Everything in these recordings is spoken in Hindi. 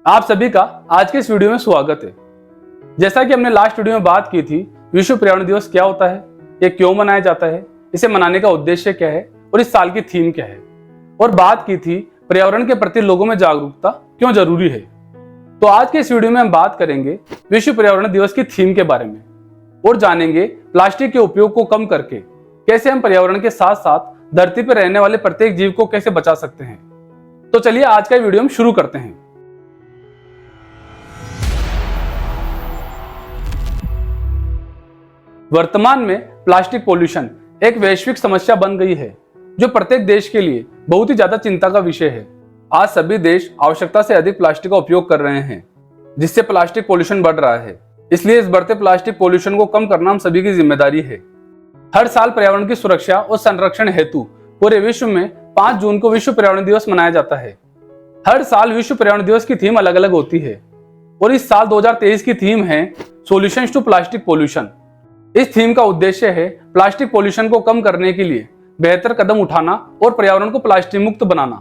आप सभी का आज के इस वीडियो में स्वागत है। जैसा कि हमने लास्ट वीडियो में बात की थी, विश्व पर्यावरण दिवस क्या होता है, ये क्यों मनाया जाता है, इसे मनाने का उद्देश्य क्या है और इस साल की थीम क्या है, और बात की थी पर्यावरण के प्रति लोगों में जागरूकता क्यों जरूरी है। तो आज के इस वीडियो में हम बात करेंगे विश्व पर्यावरण दिवस की थीम के बारे में और जानेंगे प्लास्टिक के उपयोग को कम करके कैसे हम पर्यावरण के साथ साथ धरती पर रहने वाले प्रत्येक जीव को कैसे बचा सकते हैं। तो चलिए आज का वीडियो हम शुरू करते हैं। वर्तमान में प्लास्टिक पोल्यूशन एक वैश्विक समस्या बन गई है जो प्रत्येक देश के लिए बहुत ही ज्यादा चिंता का विषय है। आज सभी देश आवश्यकता से अधिक प्लास्टिक का उपयोग कर रहे हैं, जिससे प्लास्टिक पोल्यूशन बढ़ रहा है। इसलिए इस बढ़ते प्लास्टिक पोल्यूशन को कम करना हम सभी की जिम्मेदारी है। हर साल पर्यावरण की सुरक्षा और संरक्षण हेतु पूरे विश्व में 5 जून को विश्व पर्यावरण दिवस मनाया जाता है। हर साल विश्व पर्यावरण दिवस की थीम अलग अलग होती है और इस साल 2023 की थीम है सॉल्यूशंस टू प्लास्टिक पोल्यूशन। इस थीम का उद्देश्य है प्लास्टिक पोल्यूशन को कम करने के लिए बेहतर कदम उठाना और पर्यावरण को प्लास्टिक मुक्त बनाना,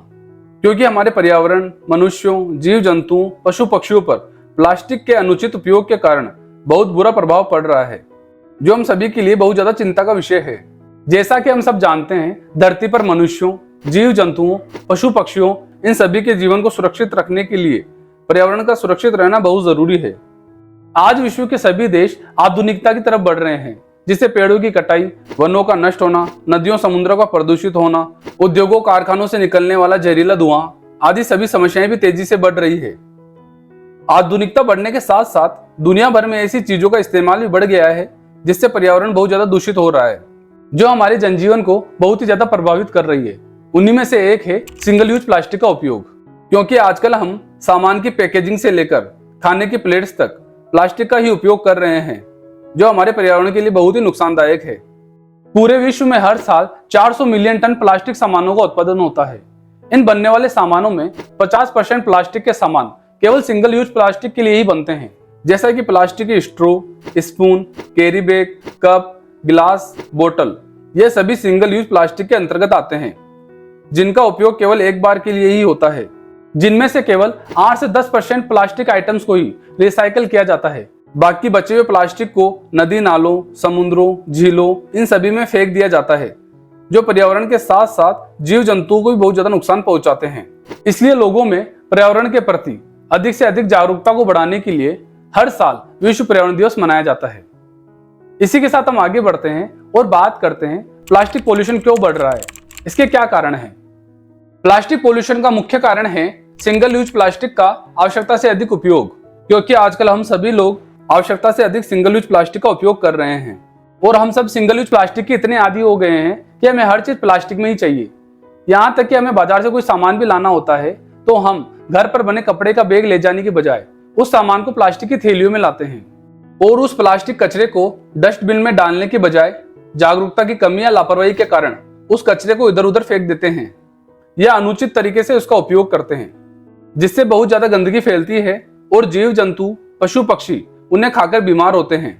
क्योंकि हमारे पर्यावरण, मनुष्यों, जीव जंतुओं, पशु पक्षियों पर प्लास्टिक के अनुचित उपयोग के कारण बहुत बुरा प्रभाव पड़ रहा है, जो हम सभी के लिए बहुत ज्यादा चिंता का विषय है। जैसा कि हम सब जानते हैं, धरती पर मनुष्यों, जीव जंतुओं, पशु पक्षियों, इन सभी के जीवन को सुरक्षित रखने के लिए पर्यावरण का सुरक्षित रहना बहुत जरूरी है। आज विश्व के सभी देश आधुनिकता की तरफ बढ़ रहे हैं, जिससे पेड़ों की कटाई, वनों का नष्ट होना, नदियों समुद्रों का प्रदूषित होना, उद्योगों कारखानों से निकलने वाला जहरीला धुआं आदि सभी समस्याएं भी तेजी से बढ़ रही है। आधुनिकता बढ़ने के साथ साथ दुनिया भर में ऐसी चीजों का इस्तेमाल भी बढ़ गया है जिससे पर्यावरण बहुत ज्यादा दूषित हो रहा है, जो हमारे जनजीवन को बहुत ही ज्यादा प्रभावित कर रही है। उन्हीं में से एक है सिंगल यूज प्लास्टिक का उपयोग, क्योंकि आजकल हम सामान की पैकेजिंग से लेकर खाने की प्लेट्स तक प्लास्टिक का ही उपयोग कर रहे हैं, जो हमारे पर्यावरण के लिए बहुत ही नुकसानदायक है। पूरे विश्व में हर साल 400 मिलियन टन प्लास्टिक सामानों का उत्पादन होता है। इन बनने वाले सामानों में 50% प्लास्टिक के सामान केवल सिंगल यूज प्लास्टिक के लिए ही बनते हैं, जैसा कि प्लास्टिक की straw, spoon, carry bag, cup, गिलास, बोतल, ये सभी सिंगल यूज प्लास्टिक के अंतर्गत आते हैं, जिनका उपयोग केवल एक बार के लिए ही होता है। जिनमें से केवल 8 से 10% प्लास्टिक आइटम्स को ही रिसाइकल किया जाता है। बाकी बचे हुए प्लास्टिक को नदी नालों, समुद्रों, झीलों, इन सभी में फेंक दिया जाता है, जो पर्यावरण के साथ साथ जीव जंतुओं को भी बहुत ज्यादा नुकसान पहुंचाते हैं। इसलिए लोगों में पर्यावरण के प्रति अधिक से अधिक जागरूकता को बढ़ाने के लिए हर साल विश्व पर्यावरण दिवस मनाया जाता है। इसी के साथ हम आगे बढ़ते हैं और बात करते हैं प्लास्टिक पोल्यूशन क्यों बढ़ रहा है, इसके क्या कारण है। प्लास्टिक पोल्यूशन का मुख्य कारण है सिंगल यूज प्लास्टिक का आवश्यकता से अधिक उपयोग, क्योंकि आजकल हम सभी लोग आवश्यकता से अधिक सिंगल यूज प्लास्टिक का उपयोग कर रहे हैं और हम सब सिंगल यूज प्लास्टिक के इतने आदी हो गए हैं कि हमें हर चीज प्लास्टिक में ही चाहिए। यहाँ तक कि हमें बाजार से कोई सामान भी लाना होता है तो हम घर पर बने कपड़े का बैग ले जाने के बजाय उस सामान को प्लास्टिक की थैलियों में लाते हैं और उस प्लास्टिक कचरे को डस्टबिन में डालने के बजाय जागरूकता की कमी या लापरवाही के कारण उस कचरे को इधर उधर फेंक देते हैं या अनुचित तरीके से उसका उपयोग करते हैं, जिससे बहुत ज्यादा गंदगी फैलती है और जीव जंतु, पशु पक्षी उन्हें खाकर बीमार होते हैं।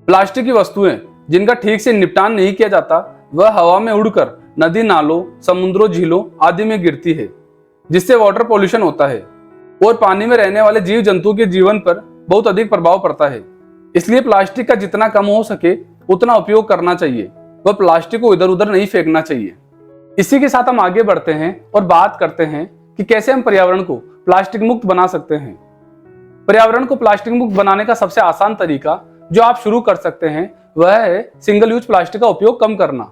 प्लास्टिक की वस्तुएं जिनका ठीक से निपटान नहीं किया जाता, वह हवा में उड़कर नदी नालों, समुद्रों, झीलों आदि में गिरती है, जिससे वाटर पोल्यूशन होता है और पानी में रहने वाले जीव जंतु के जीवन पर बहुत अधिक प्रभाव पड़ता है। इसलिए प्लास्टिक का जितना कम हो सके उतना उपयोग करना चाहिए, वह प्लास्टिक को इधर उधर नहीं फेंकना चाहिए। इसी के साथ हम आगे बढ़ते हैं और बात करते हैं कि कैसे हम पर्यावरण को प्लास्टिक मुक्त बना सकते हैं। पर्यावरण को प्लास्टिक मुक्त बनाने का सबसे आसान तरीका जो आप शुरू कर सकते हैं वह है सिंगल यूज प्लास्टिक का उपयोग कम करना।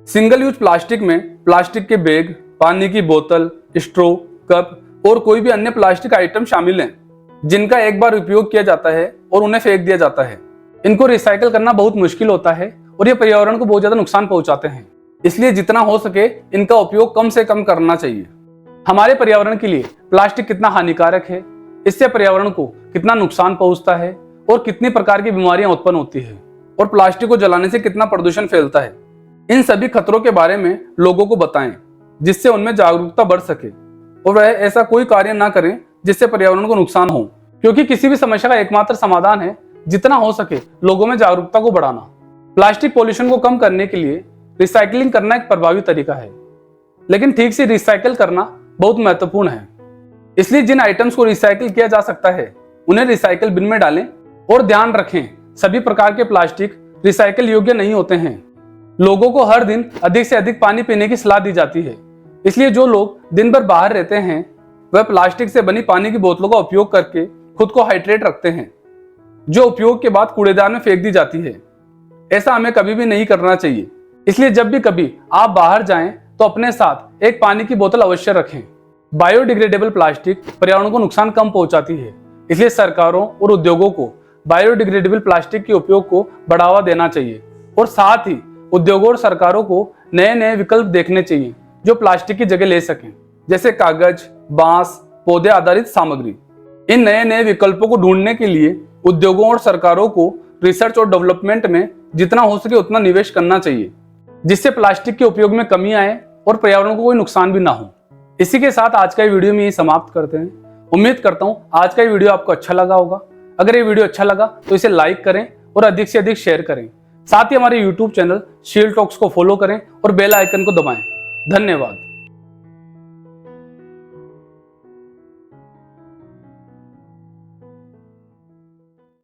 सिंगल यूज प्लास्टिक में प्लास्टिक के बैग, पानी की बोतल, स्ट्रॉ, कप और कोई भी अन्य प्लास्टिक आइटम शामिल हैं, जिनका एक बार उपयोग किया जाता है और उन्हें फेंक दिया जाता है। इनको रिसाइकल करना बहुत मुश्किल होता है और ये पर्यावरण को बहुत ज्यादा नुकसान पहुंचाते हैं। इसलिए जितना हो सके इनका उपयोग कम से कम करना चाहिए। हमारे पर्यावरण के लिए प्लास्टिक कितना हानिकारक है, इससे पर्यावरण को कितना नुकसान पहुंचता है और कितनी प्रकार की बीमारियां उत्पन्न होती है और प्लास्टिक को जलाने से कितना प्रदूषण फैलता है, इन सभी खतरों के बारे में लोगों को बताएं, जिससे उनमें जागरूकता बढ़ सके और वह ऐसा कोई कार्य ना करें जिससे पर्यावरण को नुकसान हो, क्योंकि किसी भी समस्या का एकमात्र समाधान है जितना हो सके लोगों में जागरूकता को बढ़ाना। प्लास्टिक पोल्यूशन को कम करने के लिए रिसाइकलिंग करना एक प्रभावी तरीका है, लेकिन ठीक से रिसाइकल करना बहुत महत्वपूर्ण है। इसलिए जिन आइटम्स को रिसाइकिल किया जा सकता है उन्हें रिसाइकिल बिन में डालें और ध्यान रखें सभी प्रकार के प्लास्टिक रिसाइकिल योग्य नहीं होते हैं। लोगों को हर दिन अधिक से अधिक पानी पीने की सलाह दी जाती है, इसलिए जो लोग दिन भर बाहर रहते हैं वह प्लास्टिक से बनी पानी की बोतलों का उपयोग करके खुद को हाइड्रेट रखते हैं, जो उपयोग के बाद कूड़ेदान में फेंक दी जाती है। ऐसा हमें कभी भी नहीं करना चाहिए। इसलिए जब भी कभी आप बाहर जाएं तो अपने साथ एक पानी की बोतल अवश्य रखें। बायोडिग्रेडेबल प्लास्टिक पर्यावरण को नुकसान कम पहुंचाती है, इसलिए सरकारों और उद्योगों को बायोडिग्रेडेबल प्लास्टिक के उपयोग को बढ़ावा देना चाहिए और साथ ही उद्योगों और सरकारों को नए नए विकल्प देखने चाहिए जो प्लास्टिक की जगह ले सकें, जैसे कागज, बांस, पौधे आधारित सामग्री। इन नए नए विकल्पों को ढूंढने के लिए उद्योगों और सरकारों को रिसर्च और डेवलपमेंट में जितना हो सके उतना निवेश करना चाहिए, जिससे प्लास्टिक के उपयोग में कमी आए और पर्यावरण को कोई नुकसान भी ना हो। इसी के साथ आज का ये वीडियो में यही समाप्त करते हैं। उम्मीद करता हूँ आज का ये वीडियो आपको अच्छा लगा होगा। अगर ये वीडियो अच्छा लगा तो इसे लाइक करें और अधिक से अधिक शेयर करें। साथ ही हमारे YouTube चैनल शील टॉक्स को फॉलो करें और बेल आइकन को दबाएं। धन्यवाद।